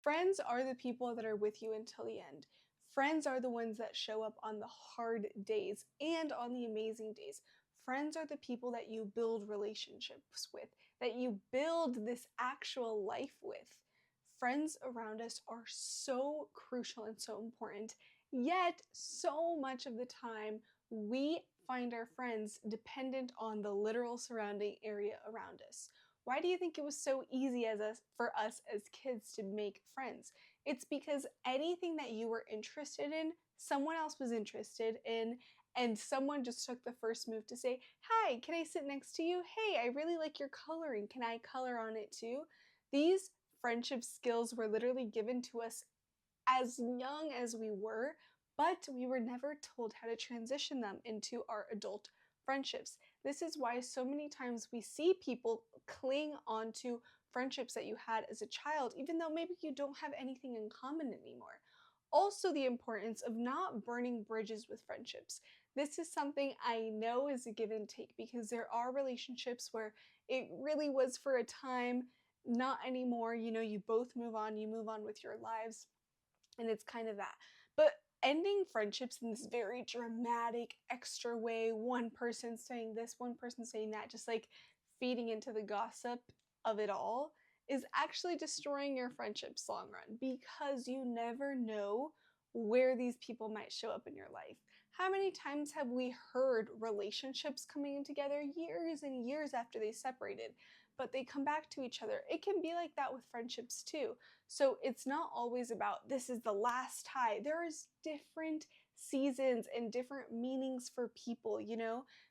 Friends are the people that are with you until the end. Friends are the ones that show up on the hard days and on the amazing days. Friends are the people that you build relationships with, that you build this actual life with. Friends around us are so crucial and so important. Yet, so much of the time, we find our friends dependent on the literal surrounding area around us. Why do you think it was so easy for us as kids to make friends? It's because anything that you were interested in, someone else was interested in, and someone just took the first move to say, "Hi, can I sit next to you? Hey, I really like your coloring. Can I color on it too?" These friendship skills were literally given to us as young as we were, but we were never told how to transition them into our adult friendships. This is why so many times we see people cling onto friendships that you had as a child, even though maybe you don't have anything in common anymore. Also, the importance of not burning bridges with friendships. This is something I know is a give and take because there are relationships where it really was for a time, not anymore. You both move on, you move on with your lives, and it's kind of that. But ending friendships in this very dramatic, extra way, one person saying this, one person saying that, just like feeding into the gossip of it all, is actually destroying your friendships long run because you never know where these people might show up in your life. How many times have we heard relationships coming in together years and years after they separated, but they come back to each other? It can be like that with friendships too. So it's not always about this is the last tie. There's different seasons and different meanings for people.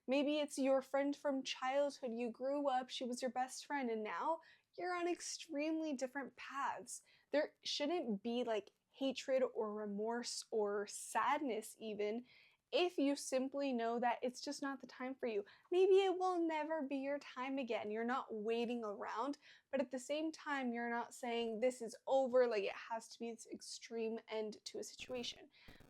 Maybe it's your friend from childhood. You grew up, she was your best friend, and now you're on extremely different paths. There shouldn't be like hatred or remorse or sadness, even if you simply know that it's just not the time for you. Maybe it will never be your time again. You're not waiting around, but at the same time, you're not saying this is over, like it has to be this extreme end to a situation,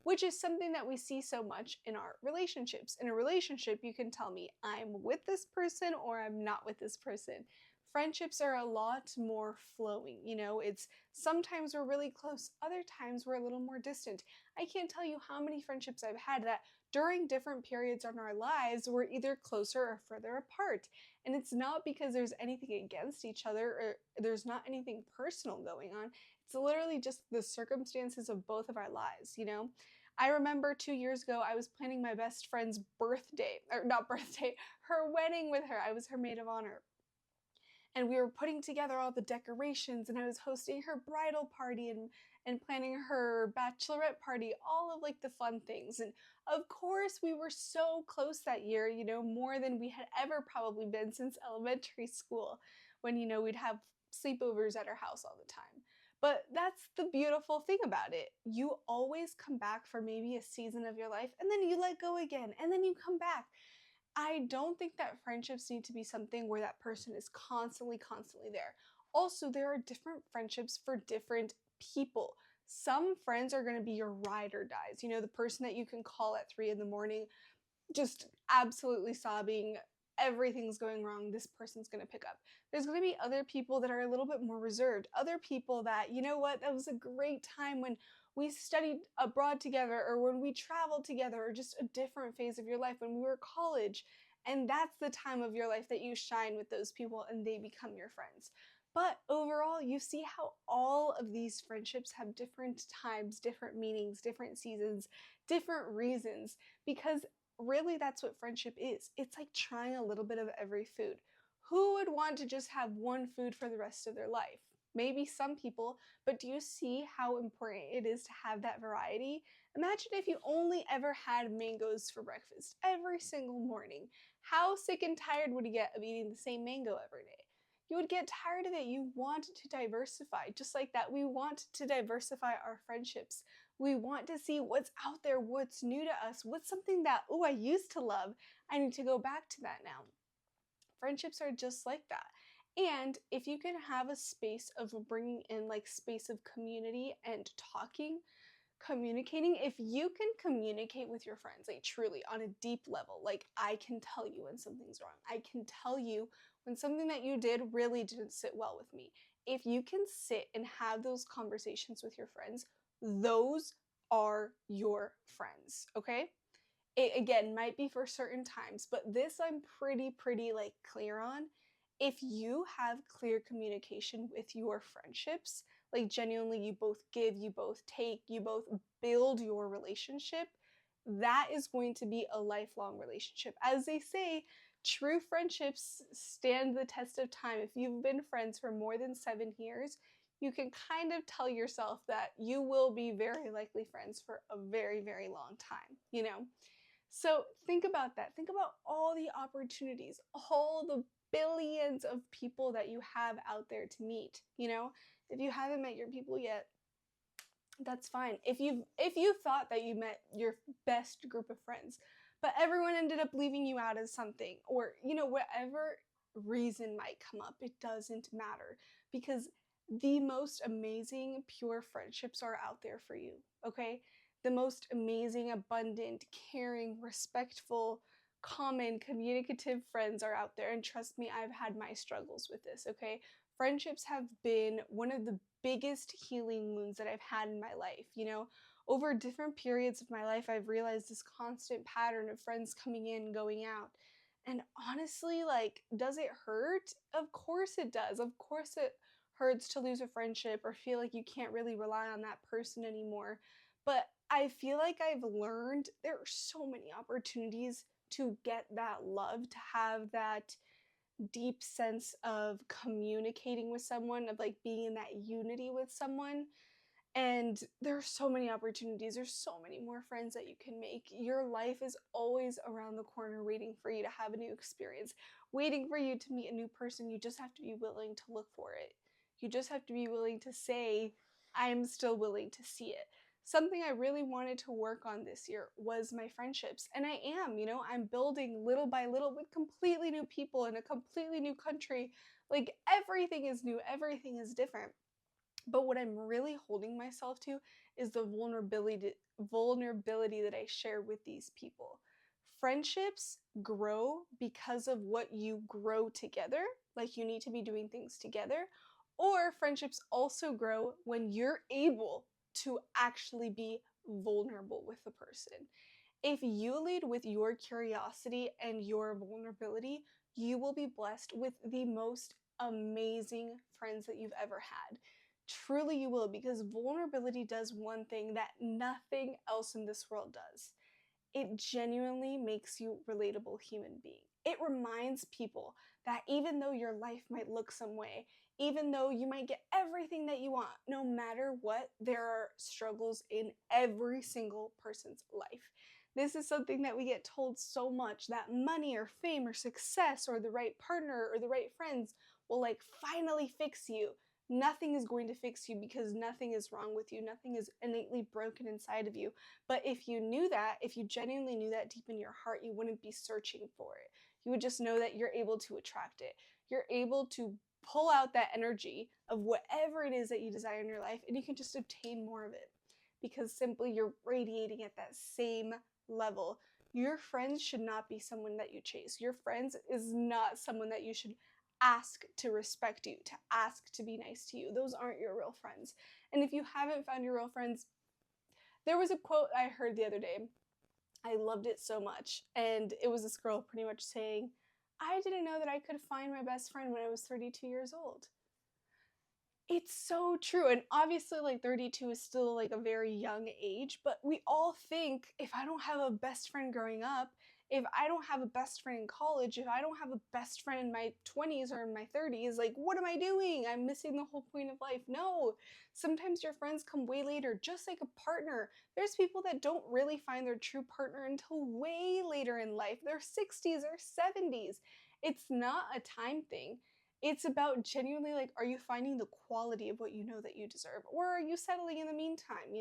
which is something that we see so much in our relationships. In a relationship, you can tell me I'm with this person or I'm not with this person. Friendships are a lot more flowing. It's sometimes we're really close, other times we're a little more distant. I can't tell you how many friendships I've had that during different periods in our lives we're either closer or further apart. And it's not because there's anything against each other or there's not anything personal going on. It's literally just the circumstances of both of our lives. I remember 2 years ago, I was planning my best friend's birthday, or not birthday, her wedding with her. I was her maid of honor, and we were putting together all the decorations, and I was hosting her bridal party and planning her bachelorette party, all of like the fun things. And of course we were so close that year, more than we had ever probably been since elementary school, when we'd have sleepovers at her house all the time. But that's the beautiful thing about it. You always come back for maybe a season of your life, and then you let go again, and then you come back. I don't think that friendships need to be something where that person is constantly, constantly there. Also, there are different friendships for different people. Some friends are going to be your ride or dies, the person that you can call at 3 in the morning, just absolutely sobbing, everything's going wrong, this person's going to pick up. There's going to be other people that are a little bit more reserved, other people that, you know what, that was a great time when we studied abroad together or when we traveled together, or just a different phase of your life when we were college. And that's the time of your life that you shine with those people and they become your friends. But overall, you see how all of these friendships have different times, different meanings, different seasons, different reasons, because really that's what friendship is. It's like trying a little bit of every food. Who would want to just have one food for the rest of their life? Maybe some people, but do you see how important it is to have that variety? Imagine if you only ever had mangoes for breakfast every single morning. How sick and tired would you get of eating the same mango every day? You would get tired of it. You want to diversify. Just like that, we want to diversify our friendships. We want to see what's out there, what's new to us, what's something that, oh, I used to love. I need to go back to that now. Friendships are just like that. And if you can have a space of bringing in like space of community and talking, communicating, if you can communicate with your friends, like truly on a deep level, like I can tell you when something's wrong. I can tell you when something that you did really didn't sit well with me. if you can sit and have those conversations with your friends, those are your friends, okay? It again might be for certain times, but this I'm pretty like clear on. If you have clear communication with your friendships, like genuinely you both give, you both take, you both build your relationship, that is going to be a lifelong relationship. As they say, true friendships stand the test of time. If you've been friends for more than 7 years, you can kind of tell yourself that you will be very likely friends for a very long time, you know? So think about that. Think about all the opportunities, all the billions of people that you have out there to meet, you know? If you haven't met your people yet, that's fine. If you thought that you met your best group of friends, but everyone ended up leaving you out as something, or whatever reason might come up, it doesn't matter, because the most amazing pure friendships are out there for you, okay? The most amazing, abundant, caring, respectful, common, communicative friends are out there, and trust me, I've had my struggles with this, okay? Friendships have been one of the biggest healing wounds that I've had in my life. Over different periods of my life, I've realized this constant pattern of friends coming in, going out. And honestly, like, does it hurt? Of course it does. Of course it hurts to lose a friendship or feel like you can't really rely on that person anymore. But I feel like I've learned there are so many opportunities to get that love, to have that deep sense of communicating with someone, of like being in that unity with someone. And there are so many opportunities. There's so many more friends that you can make. Your life is always around the corner waiting for you to have a new experience, waiting for you to meet a new person. You just have to be willing to look for it. You just have to be willing to say, I'm still willing to see it. Something I really wanted to work on this year was my friendships. And I am, I'm building little by little with completely new people in a completely new country. Like everything is new, everything is different. But what I'm really holding myself to is the vulnerability that I share with these people. Friendships grow because of what you grow together, like you need to be doing things together, or friendships also grow when you're able to actually be vulnerable with the person. If you lead with your curiosity and your vulnerability, you will be blessed with the most amazing friends that you've ever had. Truly, you will, because vulnerability does one thing that nothing else in this world does. It genuinely makes you a relatable human being. It reminds people that even though your life might look some way, even though you might get everything that you want, no matter what, there are struggles in every single person's life. This is something that we get told so much, that money or fame or success or the right partner or the right friends will like finally fix you. Nothing is going to fix you because nothing is wrong with you. Nothing is innately broken inside of you. But if you knew that, if you genuinely knew that deep in your heart, you wouldn't be searching for it. You would just know that you're able to attract it. You're able to pull out that energy of whatever it is that you desire in your life, and you can just obtain more of it because simply you're radiating at that same level. Your friends should not be someone that you chase. Your friends is not someone that you should ask to respect you, to ask to be nice to you. Those aren't your real friends. And if you haven't found your real friends, there was a quote I heard the other day. I loved it so much. And it was this girl pretty much saying, I didn't know that I could find my best friend when I was 32 years old. It's so true. And obviously, like 32 is still like a very young age, but we all think if I don't have a best friend growing up, if I don't have a best friend in college, if I don't have a best friend in my 20s or in my 30s, like what am I doing? I'm missing the whole point of life. No, sometimes your friends come way later, just like a partner. There's people that don't really find their true partner until way later in life, their 60s or 70s. It's not a time thing. It's about genuinely like, are you finding the quality of what you know that you deserve? Or are you settling in the meantime?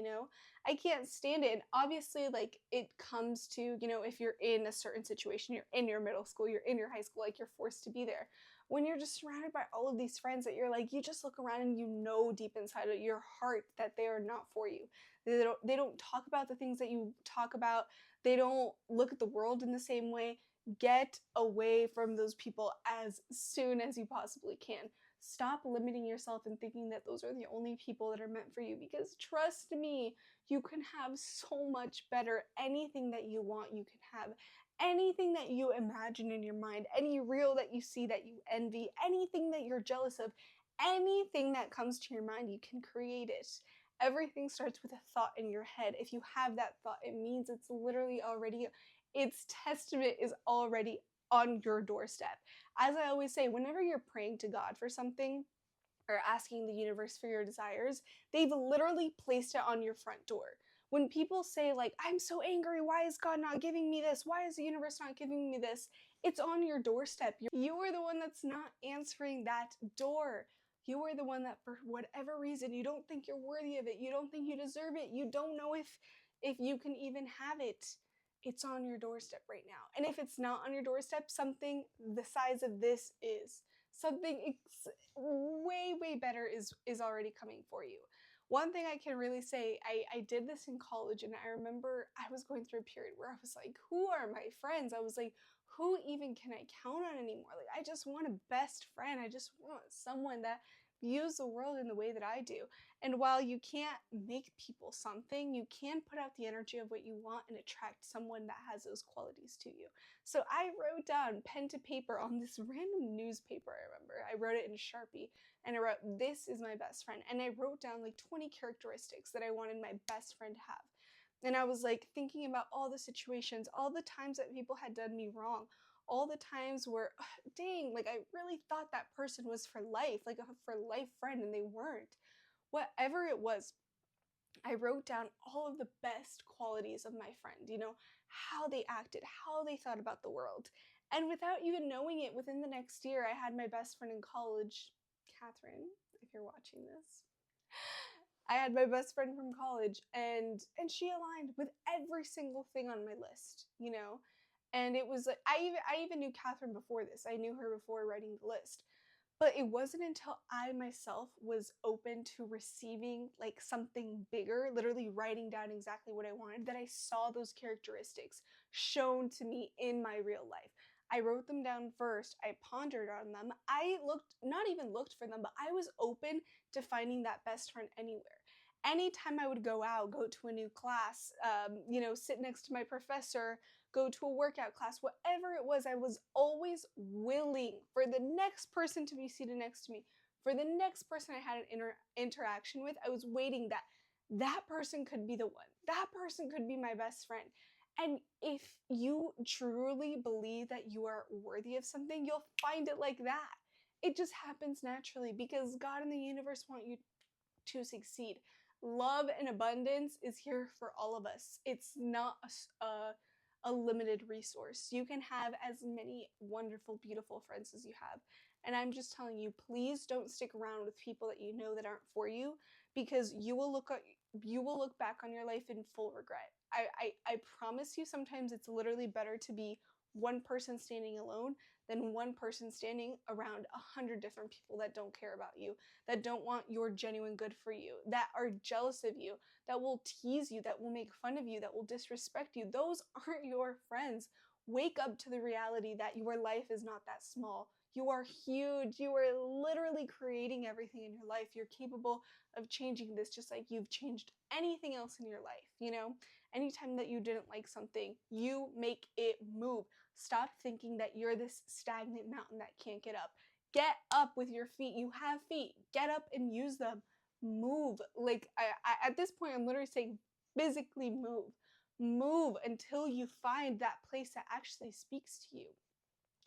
I can't stand it. And obviously, like, it comes to, if you're in a certain situation, you're in your middle school, you're in your high school, like, you're forced to be there. When you're just surrounded by all of these friends that you're like, you just look around and you know deep inside of your heart that they are not for you. They don't talk about the things that you talk about. They don't look at the world in the same way. Get away from those people as soon as you possibly can. Stop limiting yourself and thinking that those are the only people that are meant for you, because trust me, you can have so much better. Anything that you want, you can have. Anything that you imagine in your mind, any reel that you see that you envy, anything that you're jealous of, anything that comes to your mind, you can create it. Everything starts with a thought in your head. If you have that thought, it means it's literally already, its testament is already on your doorstep. As I always say, whenever you're praying to God for something or asking the universe for your desires, they've literally placed it on your front door. When people say, like, I'm so angry, why is God not giving me this? Why is the universe not giving me this? It's on your doorstep. You are the one that's not answering that door. You are the one that, for whatever reason, you don't think you're worthy of it. You don't think you deserve it. You don't know if you can even have it. It's on your doorstep right now. And if it's not on your doorstep, something the size of this is. Something way better is already coming for you. One thing I can really say, I did this in college, and I remember I was going through a period where I was like, who are my friends? I was like, who even can I count on anymore? Like, I just want a best friend. I just want someone that views the world in the way that I do. And while you can't make people something, you can put out the energy of what you want and attract someone that has those qualities to you. So I wrote down pen to paper on this random newspaper, I remember. I wrote it in Sharpie, and I wrote, this is my best friend. And I wrote down like 20 characteristics that I wanted my best friend to have. And I was like thinking about all the situations, all the times that people had done me wrong, all the times where, dang, like I really thought that person was for life, like a for life friend, and they weren't. Whatever it was, I wrote down all of the best qualities of my friend, how they acted, how they thought about the world. And without even knowing it, within the next year, I had my best friend in college, Catherine, if you're watching this. I had my best friend from college, and she aligned with every single thing on my list. And it was like I even knew Catherine before this. I knew her before writing the list. But it wasn't until I myself was open to receiving like something bigger, literally writing down exactly what I wanted, that I saw those characteristics shown to me in my real life. I wrote them down first. I pondered on them. I not even looked for them, but I was open to finding that best friend anywhere. Anytime I would go out, go to a new class, sit next to my professor, go to a workout class, whatever it was, I was always willing for the next person to be seated next to me, for the next person I had an interaction with. I was waiting that person could be the one. That person could be my best friend. And if you truly believe that you are worthy of something, you'll find it like that. It just happens naturally because God and the universe want you to succeed. Love and abundance is here for all of us. It's not a limited resource. You can have as many wonderful, beautiful friends as you have. And I'm just telling you, please don't stick around with people that you know that aren't for you, because you will look back on your life in full regret. I promise you, sometimes it's literally better to be one person standing alone than one person standing around 100 different people that don't care about you, that don't want your genuine good for you, that are jealous of you, that will tease you, that will make fun of you, that will disrespect you. Those aren't your friends. Wake up to the reality that your life is not that small. You are huge. You are literally creating everything in your life. You're capable of changing this just like you've changed anything else in your life. Anytime that you didn't like something, you make it move. Stop thinking that you're this stagnant mountain that can't get up. Get up with your feet. You have feet. Get up and use them. Move. Like, I at this point, I'm literally saying physically move. Move until you find that place that actually speaks to you.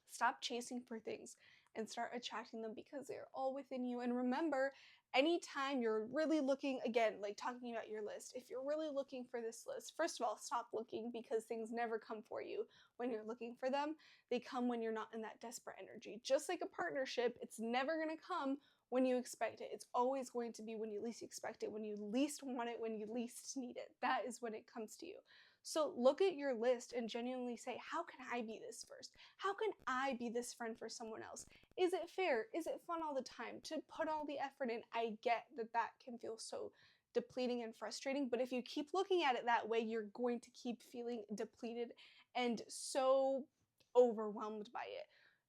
Stop chasing for things and start attracting them because they're all within you. And remember, anytime you're really looking, again, like talking about your list, if you're really looking for this list, first of all, stop looking, because things never come for you when you're looking for them. They come when you're not in that desperate energy. Just like a partnership, it's never going to come when you expect it. It's always going to be when you least expect it, when you least want it, when you least need it. That is when it comes to you. So look at your list and genuinely say, how can I be this first? How can I be this friend for someone else? Is it fair? Is it fun all the time to put all the effort in? I get that can feel so depleting and frustrating, but if you keep looking at it that way, you're going to keep feeling depleted and so overwhelmed by it.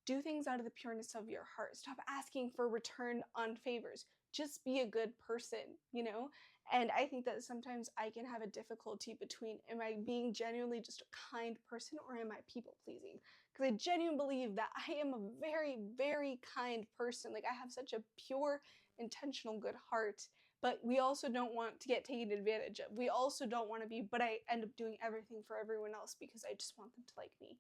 Do things out of the pureness of your heart. Stop asking for return on favors. Just be a good person, you know? And I think that sometimes I can have a difficulty between, am I being genuinely just a kind person or am I people pleasing? Because I genuinely believe that I am a very, very kind person. Like, I have such a pure, intentional, good heart. But we also don't want to get taken advantage of. We also don't want to be, but I end up doing everything for everyone else because I just want them to like me.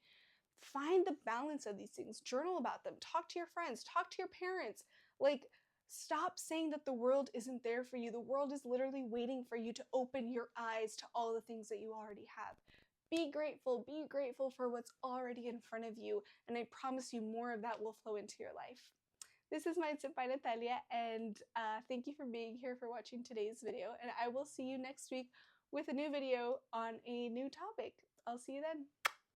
Find the balance of these things. Journal about them. Talk to your friends. Talk to your parents. Like, stop saying that the world isn't there for you. The world is literally waiting for you to open your eyes to all the things that you already have. Be grateful. Be grateful for what's already in front of you. And I promise you more of that will flow into your life. This is Mindset by Natalia, and thank you for being here, for watching today's video. And I will see you next week with a new video on a new topic. I'll see you then.